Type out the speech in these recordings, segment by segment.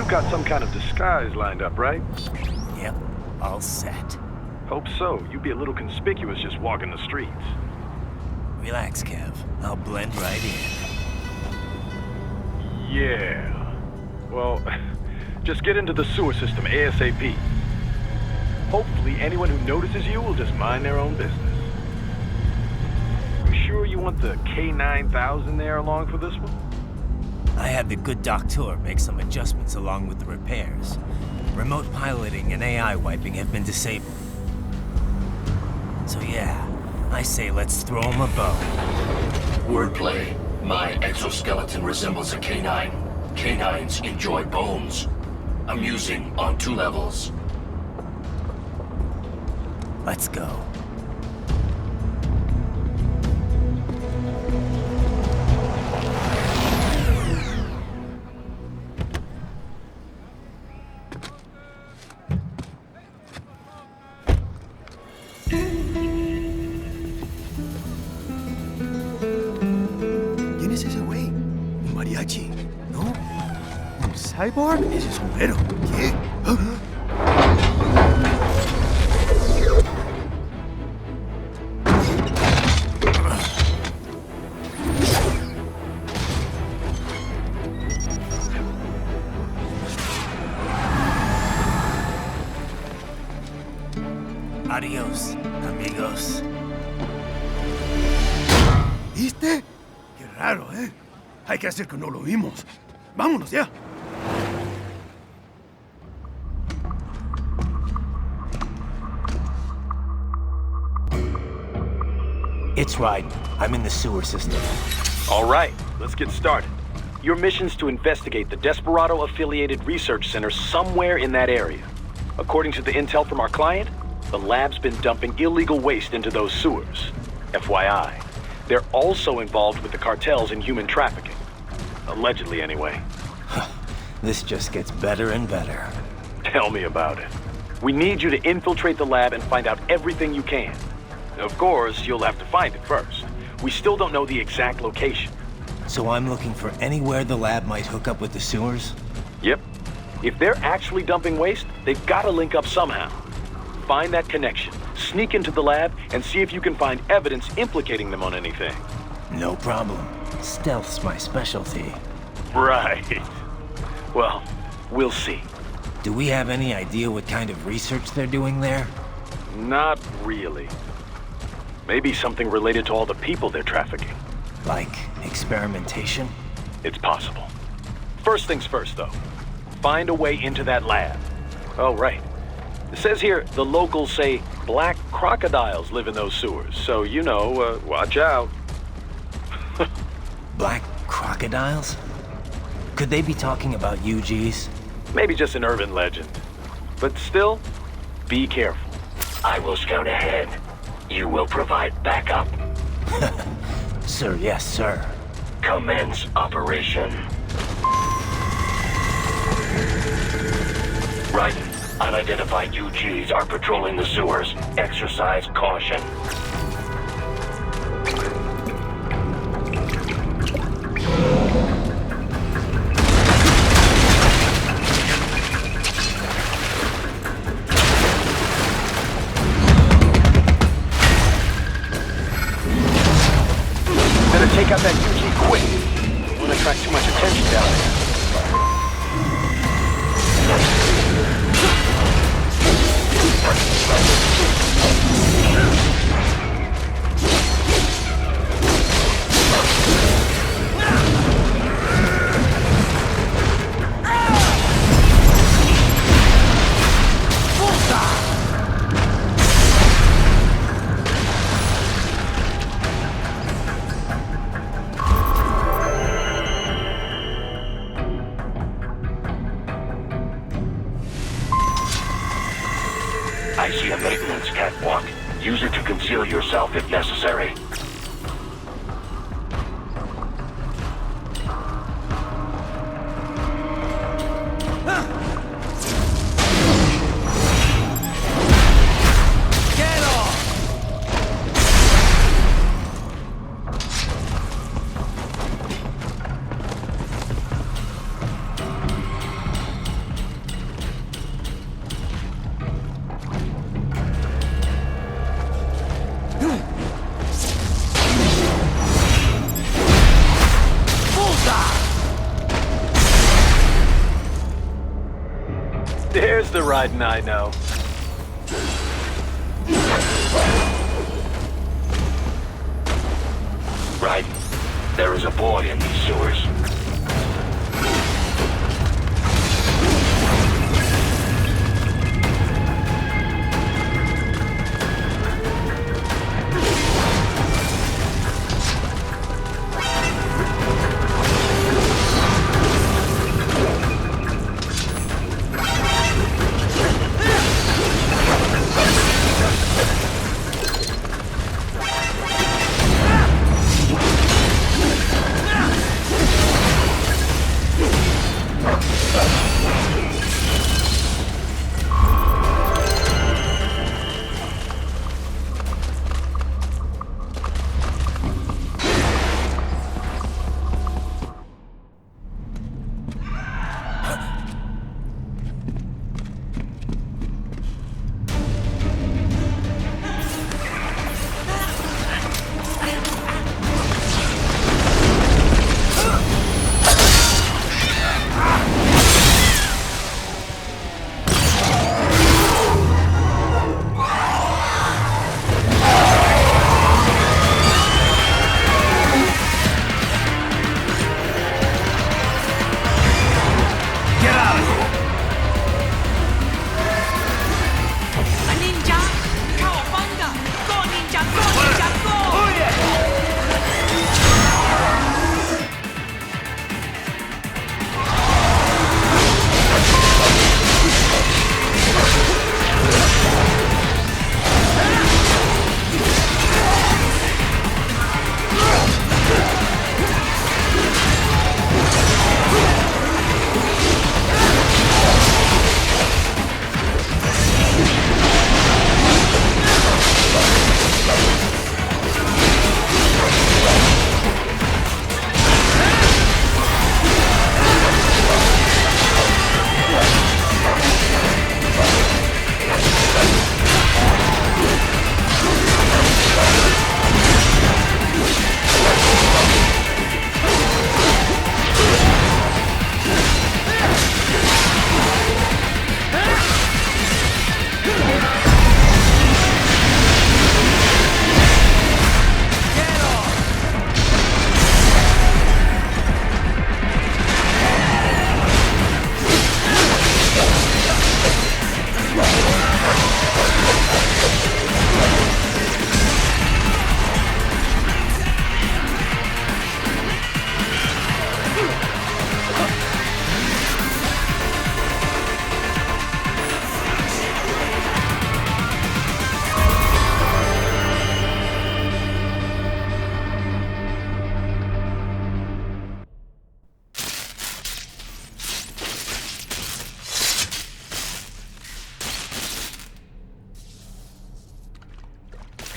You've got some kind of disguise lined up, right? Yep, all set. Hope so. You'd be a little conspicuous just walking the streets. Relax, Kev. I'll blend right in. Yeah. Well, just get into the sewer system ASAP. Hopefully anyone who notices you will just mind their own business. You sure you want the K9000 there along for this one? I had the good doctor make some adjustments along with the repairs. Remote piloting and AI wiping have been disabled. So yeah, I say let's throw him a bone. Wordplay. My exoskeleton resembles a canine. Canines enjoy bones. Amusing on 2 levels. Let's go. ¿Quién es ese güey? ¿Un mariachi? ¿No? ¿Un cyborg? Ese sombrero. ¿Qué? Adiós, amigos. ¿Viste? Qué raro, ¿eh? Hay que hacer que no lo vimos. Vámonos ya. It's right. I'm in the sewer system. All right, let's get started. Your mission's to investigate the Desperado-affiliated research center somewhere in that area. According to the intel from our client, the lab's been dumping illegal waste into those sewers. FYI, they're also involved with the cartels in human trafficking. Allegedly, anyway. This just gets better and better. Tell me about it. We need you to infiltrate the lab and find out everything you can. Of course, you'll have to find it first. We still don't know the exact location. So I'm looking for anywhere the lab might hook up with the sewers? Yep. If they're actually dumping waste, they've got to link up somehow. Find that connection, sneak into the lab, and see if you can find evidence implicating them on anything. No problem. Stealth's my specialty. Right. Well, we'll see. Do we have any idea what kind of research they're doing there? Not really. Maybe something related to all the people they're trafficking. Like experimentation? It's possible. First things first, though. Find a way into that lab. Oh, right. It says here the locals say black crocodiles live in those sewers, so you know, watch out. Black crocodiles? Could they be talking about UGs? Maybe just an urban legend. But still, be careful. I will scout ahead. You will provide backup. Sir, yes, sir. Commence operation. Right. Unidentified UGs are patrolling the sewers. Exercise caution. Better take out that UG quick. Don't want to attract too much attention down there. I see a maintenance catwalk. Use it to conceal yourself if necessary. There's the riding I know. Right. There is a boy in these sewers.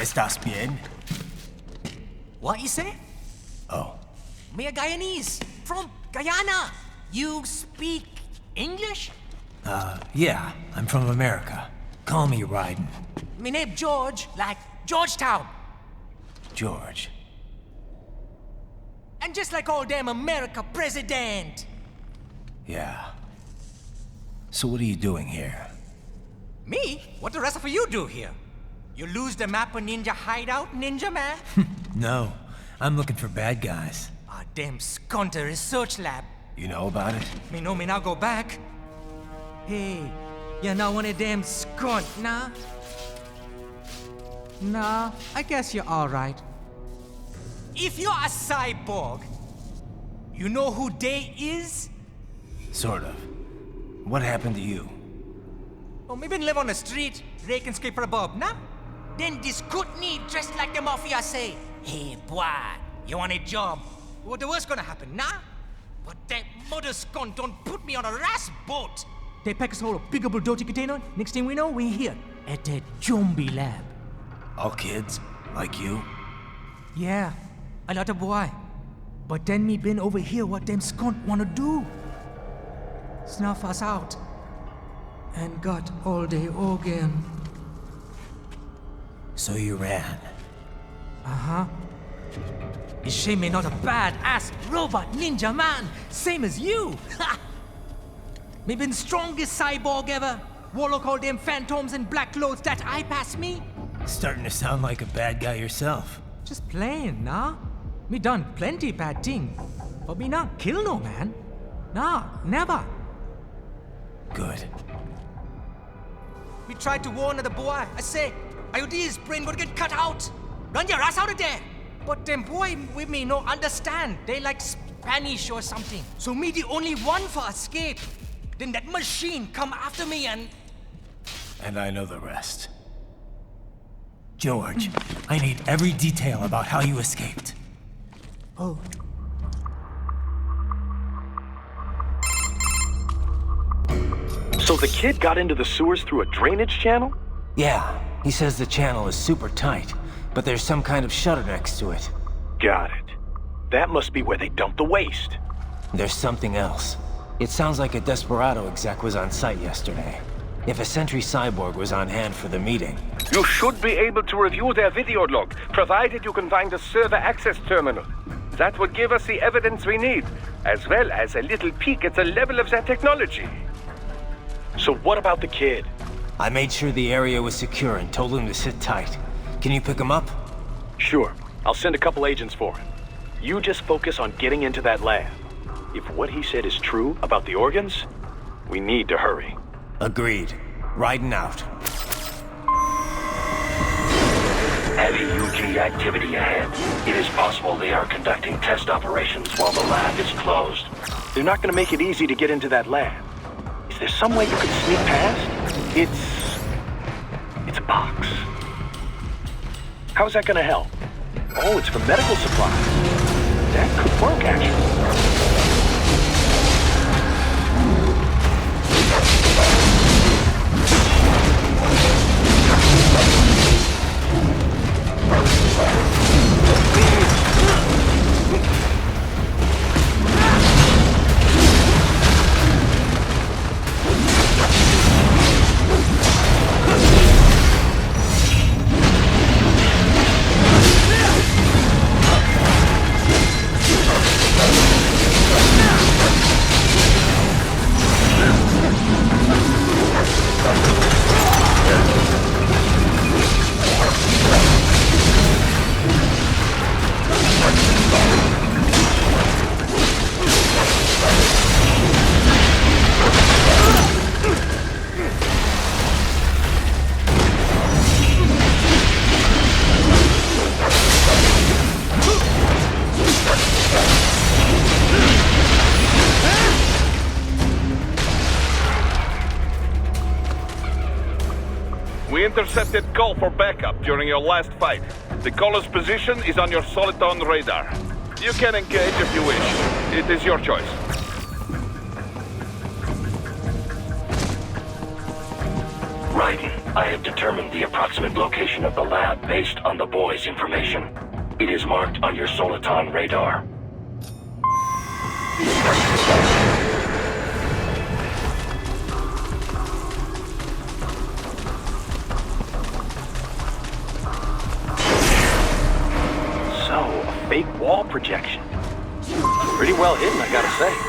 ¿Estás bien? What you say? Oh, Me a Guyanese from Guyana. You speak English? yeah, I'm from America. Call me Ryden. Me name George, like Georgetown. George. And just like all damn America president. Yeah. So what are you doing here? Me? What the rest of you do here? You lose the map of Ninja hideout, Ninja man? No, I'm looking for bad guys. Ah, damn Skunter research lab. You know about it? Me know me now go back. Hey, you're not one of them skunt, nah? Nah, I guess you're alright. If you're a cyborg, you know who they is? Sort of. What happened to you? Oh, me been live on the street, rake and scrape for a bob, nah? Then this Kootenai dressed like the mafia say, hey boy, you want a job? What the worst gonna happen, nah? But that mother skunt don't put me on a ras boat. They pack us all a big old dirty container. Next thing we know, we're here at that zombie lab. All kids? Like you? Yeah, a lot of boy. But then me been over here what them skunt wanna do. Snuff us out. And got all the organ. So you ran. Uh-huh. Is she me not a bad-ass robot ninja man, same as you? Ha! Me been strongest cyborg ever. Warlock all them phantoms in black clothes that eye pass me. Starting to sound like a bad guy yourself. Just playing, nah? Me done plenty bad thing. But me not kill no man. Nah, never. Good. We tried to warn the boy. I say, IOD's brain would get cut out. Run your ass out of there. But them boy with me no understand. They like Spanish or something. So me the only one for escape. Then that machine come after me and... And I know the rest. George, I need every detail about how you escaped. Oh. So the kid got into the sewers through a drainage channel? Yeah, he says the channel is super tight, but there's some kind of shutter next to it. Got it. That must be where they dumped the waste. There's something else. It sounds like a Desperado exec was on site yesterday. If a Sentry Cyborg was on hand for the meeting. You should be able to review their video log, provided you can find a server access terminal. That would give us the evidence we need, as well as a little peek at the level of their technology. So what about the kid? I made sure the area was secure and told him to sit tight. Can you pick him up? Sure. I'll send a couple agents for him. You just focus on getting into that lab. If what he said is true about the organs, we need to hurry. Agreed. Riding out. Heavy UG activity ahead. It is possible they are conducting test operations while the lab is closed. They're not gonna make it easy to get into that lab. Is there some way you could sneak past? It's a box. How's that gonna help? Oh, it's for medical supplies. That could work, actually. We intercepted call for backup during your last fight. The caller's position is on your Soliton radar. You can engage if you wish. It is your choice. Raiden, I have determined the approximate location of the lab based on the boy's information. It is marked on your Soliton radar. Fake wall projection. Pretty well hidden, I gotta say.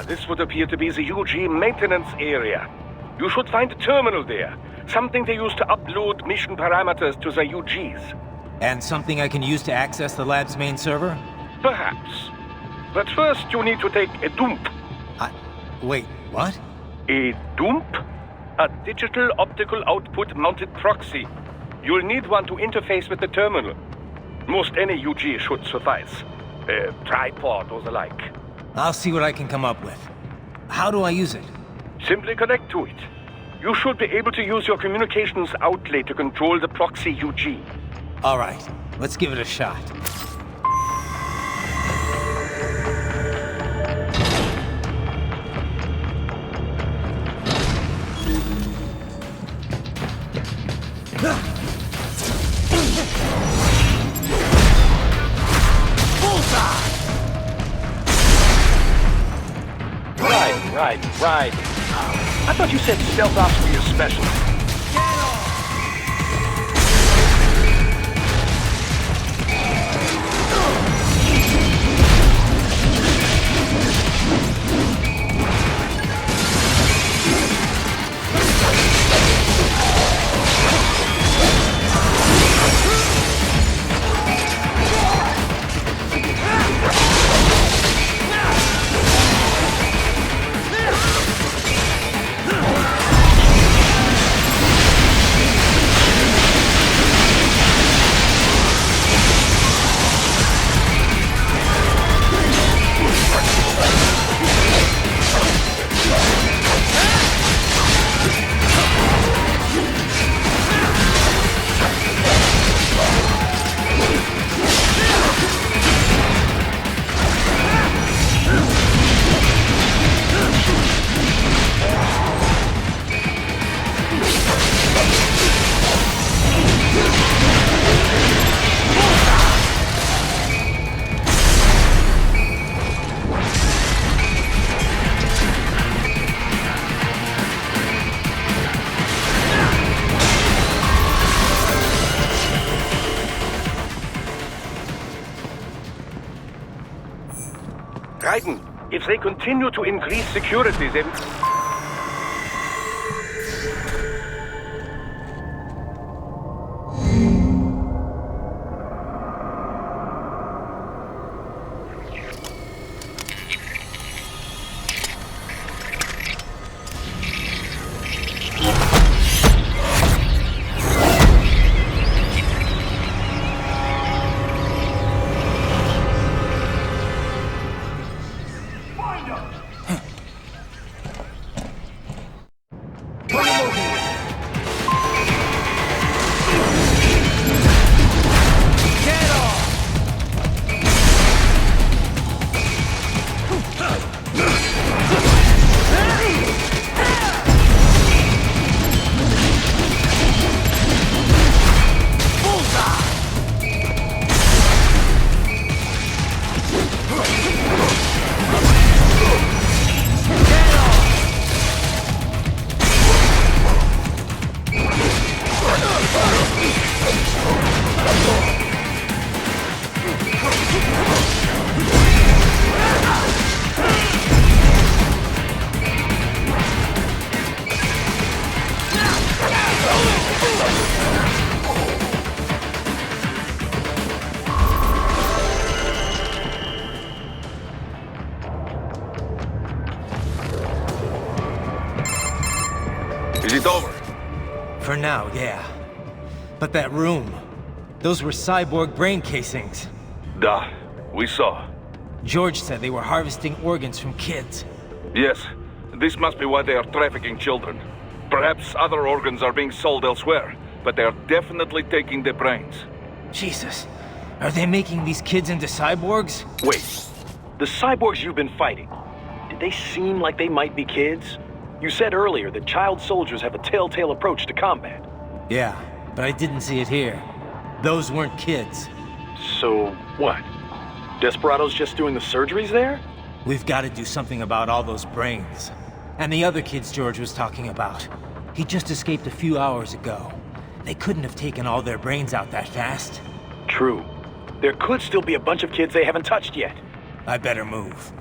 This would appear to be the UG maintenance area. You should find a terminal there. Something they use to upload mission parameters to the UGs. And something I can use to access the lab's main server? Perhaps. But first you need to take a dump. Wait, what? A dump? A digital optical output mounted proxy. You'll need one to interface with the terminal. Most any UG should suffice. A tripod or the like. I'll see what I can come up with. How do I use it? Simply connect to it. You should be able to use your communications outlet to control the proxy UG. All right. Let's give it a shot. Right. I thought you said stealth ops were your specialty. Raiden, if they continue to increase security, then... Is it over? For now, yeah. But that room, those were cyborg brain casings. Duh, we saw. George said they were harvesting organs from kids. Yes, this must be why they are trafficking children. Perhaps other organs are being sold elsewhere, but they are definitely taking their brains. Jesus, are they making these kids into cyborgs? Wait, the cyborgs you've been fighting, did they seem like they might be kids? You said earlier that child soldiers have a telltale approach to combat. Yeah, but I didn't see it here. Those weren't kids. So, what? Desperado's just doing the surgeries there? We've got to do something about all those brains. And the other kids George was talking about. He just escaped a few hours ago. They couldn't have taken all their brains out that fast. True. There could still be a bunch of kids they haven't touched yet. I better move.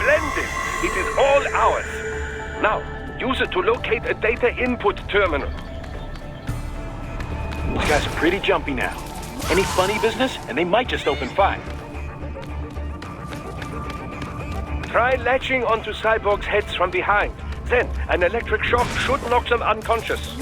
Splendid! It is all ours. Now, use it to locate a data input terminal. These guys are pretty jumpy now. Any funny business, and they might just open fire. Try latching onto cyborgs' heads from behind. Then, an electric shock should knock them unconscious.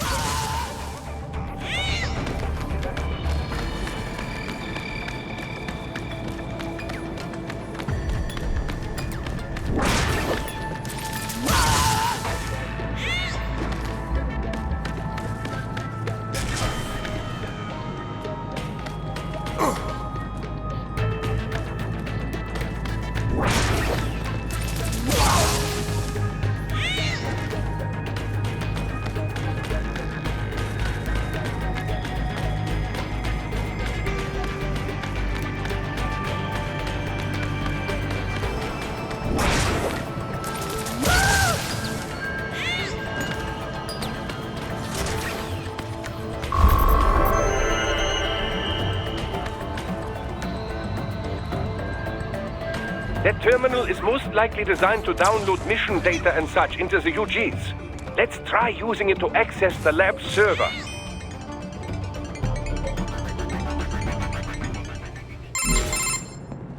That terminal is most likely designed to download mission data and such into the UGs. Let's try using it to access the lab's server.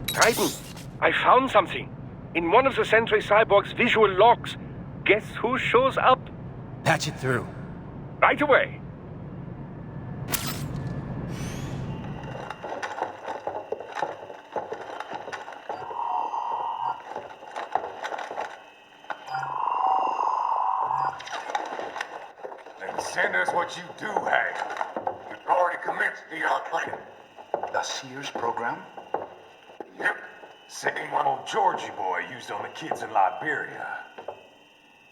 Titan, I found something. In one of the Sentry Cyborg's visual logs. Guess who shows up? Patch it through. Right away. Send us what you do have. You've already commenced the outplaying. The Sears program? Yep. Same one old Georgie boy used on the kids in Liberia.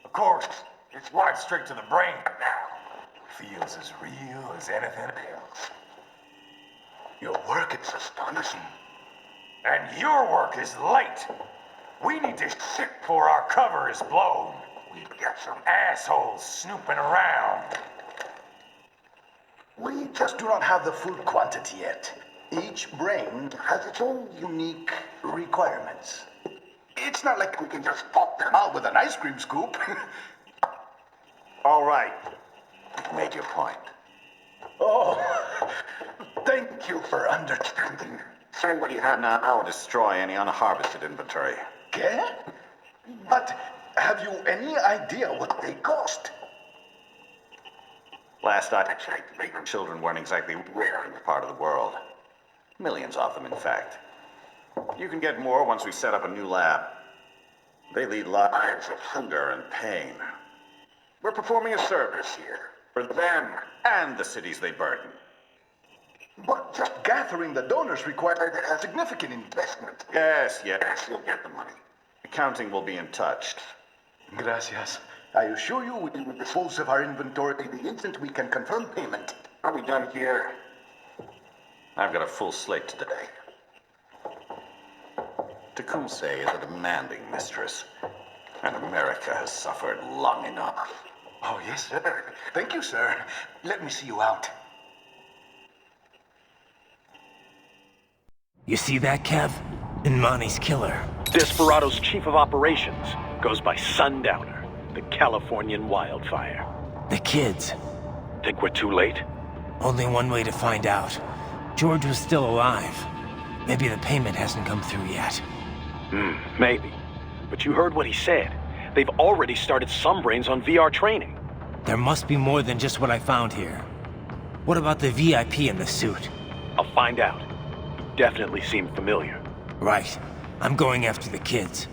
Of course, it's right straight to the brain now. Feels as real as anything else. Your work is astonishing. And your work is late. We need to ship before our cover is blown. We've got some assholes snooping around. We just do not have the full quantity yet. Each brain has its own unique requirements. It's not like we can just pop them out with an ice cream scoop. All right. You've made your point. Oh, thank you for understanding. Say what you have now. I'll destroy any unharvested inventory. Okay? But have you any idea what they cost? Last I checked, children weren't exactly rare in this part of the world. Millions of them, in fact. You can get more once we set up a new lab. They lead lives of hunger and pain. We're performing a service here for them and the cities they burden. But just gathering the donors required a significant investment. Yes, you'll get the money. Accounting will be in touch. Gracias. I assure you we will dispose of our inventory the instant we can confirm payment. Are we done here? I've got a full slate today. Tecumseh is a demanding mistress, and America has suffered long enough. Oh, yes, sir. Thank you, sir. Let me see you out. You see that, Kev? Imani's killer. Desperado's chief of operations goes by Sundowner, the Californian wildfire. The kids. Think we're too late? Only one way to find out. George was still alive. Maybe the payment hasn't come through yet. Maybe. But you heard what he said. They've already started some brains on VR training. There must be more than just what I found here. What about the VIP in the suit? I'll find out. He definitely seemed familiar. Right. I'm going after the kids.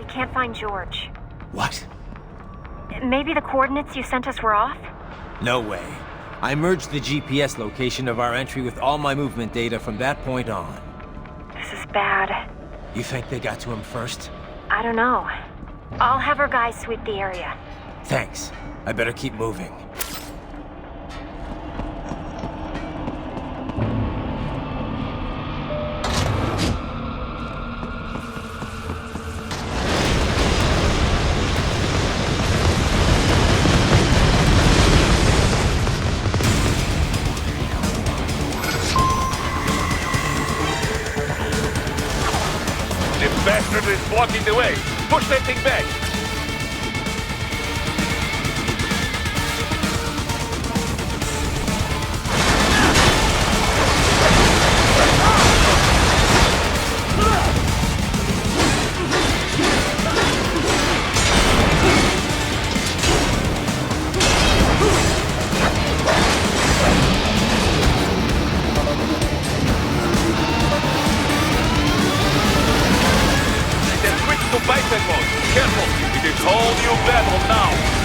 Can't find George. What? Maybe the coordinates you sent us were off? No way. I merged the GPS location of our entry with all my movement data from that point on. This is bad. You think they got to him first? I don't know. I'll have our guys sweep the area. Thanks. I better keep moving. the way. Push that thing back. Careful! It is all new battle now!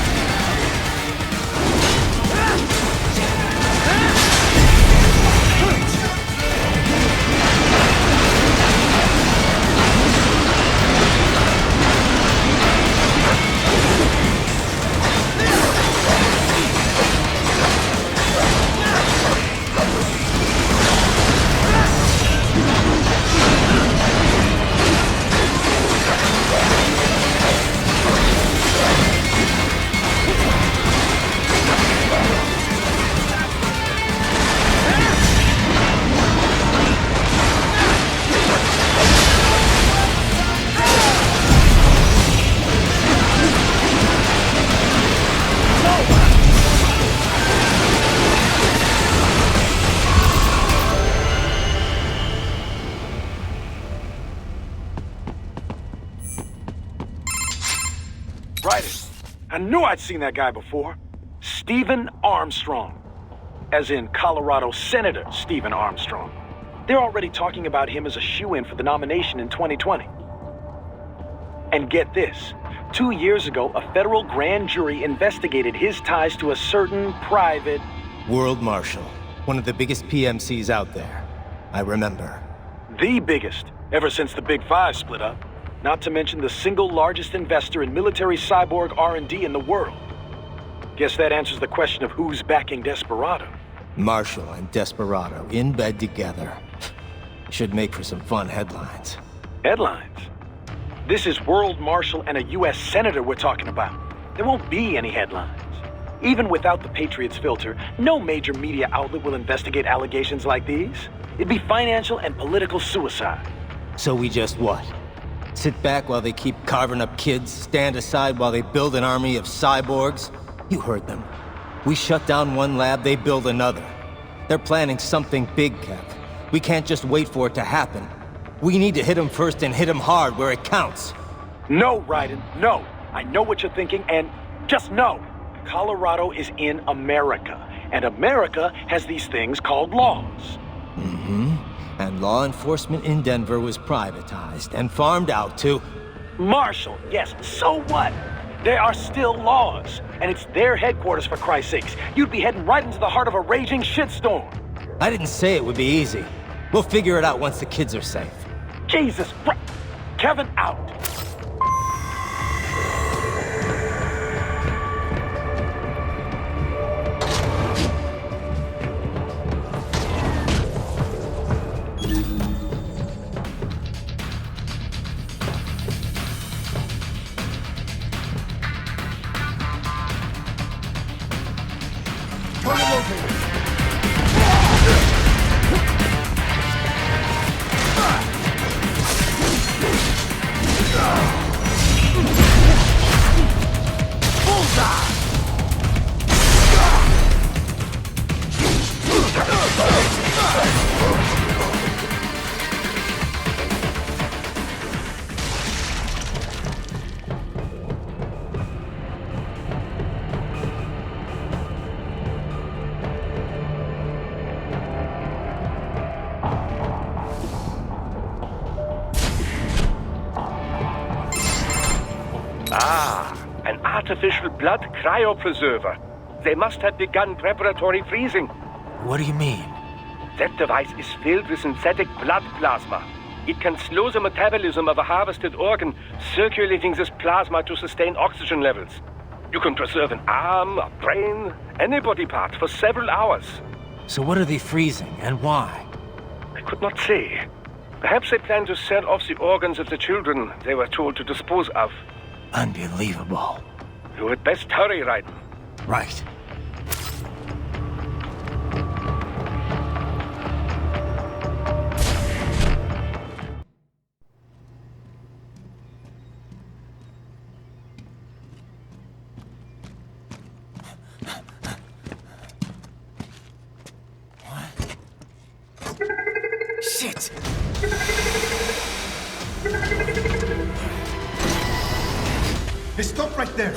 Right. I knew I'd seen that guy before. Stephen Armstrong. As in Colorado Senator Stephen Armstrong. They're already talking about him as a shoo-in for the nomination in 2020. And get this. 2 years ago, a federal grand jury investigated his ties to a certain private... World Marshal. One of the biggest PMCs out there. I remember. The biggest, ever since the Big Five split up. Not to mention the single largest investor in military cyborg R&D in the world. Guess that answers the question of who's backing Desperado. Marshall and Desperado in bed together. Should make for some fun headlines. Headlines? This is World Marshal and a U.S. Senator we're talking about. There won't be any headlines. Even without the Patriots filter, no major media outlet will investigate allegations like these. It'd be financial and political suicide. So we just what? Sit back while they keep carving up kids, stand aside while they build an army of cyborgs? You heard them. We shut down one lab, they build another. They're planning something big, Kev. We can't just wait for it to happen. We need to hit them first and hit them hard where it counts. No, Raiden, no. I know what you're thinking, and just know. Colorado is in America, and America has these things called laws. Mm-hmm. And law enforcement in Denver was privatized and farmed out to... Marshall, yes, so what? There are still laws, and it's their headquarters for Christ's sakes. You'd be heading right into the heart of a raging shitstorm. I didn't say it would be easy. We'll figure it out once the kids are safe. Jesus, Kevin out. An artificial blood cryopreserver. They must have begun preparatory freezing. What do you mean? That device is filled with synthetic blood plasma. It can slow the metabolism of a harvested organ, circulating this plasma to sustain oxygen levels. You can preserve an arm, a brain, any body part for several hours. So what are they freezing, and why? I could not say. Perhaps they plan to sell off the organs of the children they were told to dispose of. Unbelievable. You had best hurry, Raiden. Right. Hey, stop right there!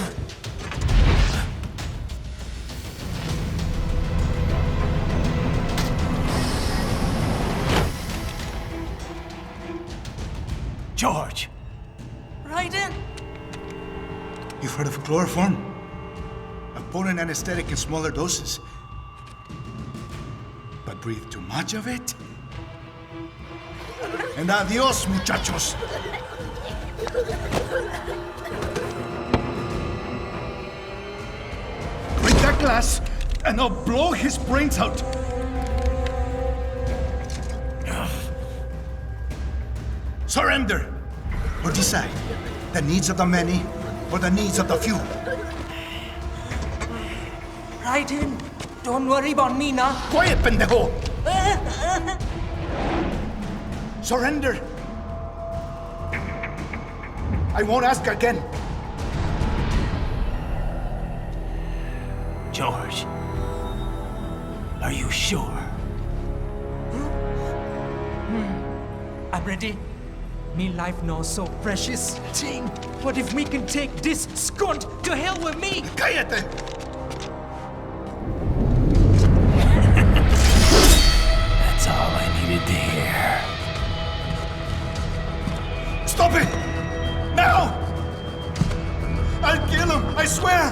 George! Raiden! You've heard of chloroform? A potent anesthetic in smaller doses. But breathe too much of it? And adios, muchachos! Break that glass, and I'll blow his brains out! Surrender! Or decide. The needs of the many, or the needs of the few. Raiden, don't worry about me now. Quiet, pendejo! Surrender! I won't ask again. George, are you sure? I'm ready. Me life now so precious. Ting, what if we can take this skunt to hell with me? Cállate! That's all I needed to hear. Stop it! Now! I'll kill him, I swear!